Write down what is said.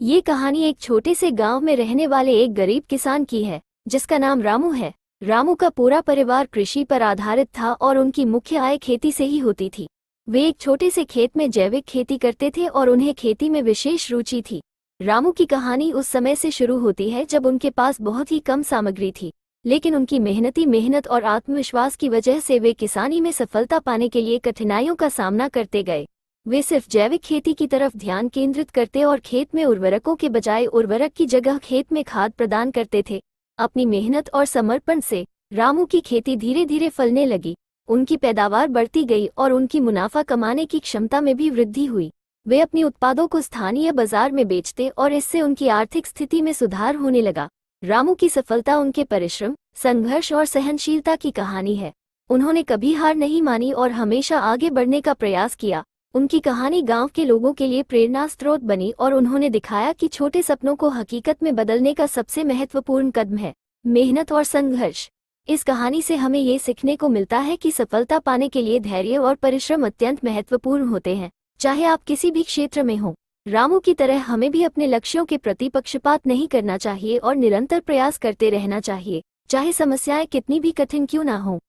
ये कहानी एक छोटे से गांव में रहने वाले एक गरीब किसान की है, जिसका नाम रामू है। रामू का पूरा परिवार कृषि पर आधारित था और उनकी मुख्य आय खेती से ही होती थी। वे एक छोटे से खेत में जैविक खेती करते थे और उन्हें खेती में विशेष रुचि थी। रामू की कहानी उस समय से शुरू होती है जब उनके पास बहुत ही कम सामग्री थी, लेकिन उनकी मेहनत और आत्मविश्वास की वजह से वे किसानी में सफलता पाने के लिए कठिनाइयों का सामना करते गए। वे सिर्फ जैविक खेती की तरफ ध्यान केंद्रित करते और खेत में उर्वरकों के बजाय उर्वरक की जगह खेत में खाद प्रदान करते थे। अपनी मेहनत और समर्पण से रामू की खेती धीरे धीरे फलने लगी। उनकी पैदावार बढ़ती गई और उनकी मुनाफा कमाने की क्षमता में भी वृद्धि हुई। वे अपने उत्पादों को स्थानीय बाजार में बेचते और इससे उनकी आर्थिक स्थिति में सुधार होने लगा। रामू की सफलता उनके परिश्रम, संघर्ष और सहनशीलता की कहानी है। उन्होंने कभी हार नहीं मानी और हमेशा आगे बढ़ने का प्रयास किया। उनकी कहानी गांव के लोगों के लिए प्रेरणा स्रोत बनी और उन्होंने दिखाया कि छोटे सपनों को हकीकत में बदलने का सबसे महत्वपूर्ण कदम है मेहनत और संघर्ष। इस कहानी से हमें ये सीखने को मिलता है कि सफलता पाने के लिए धैर्य और परिश्रम अत्यंत महत्वपूर्ण होते हैं, चाहे आप किसी भी क्षेत्र में हों। रामू की तरह हमें भी अपने लक्ष्यों के प्रति पक्षपात नहीं करना चाहिए और निरंतर प्रयास करते रहना चाहिए, चाहे समस्याएं कितनी भी कठिन क्यों ना हों।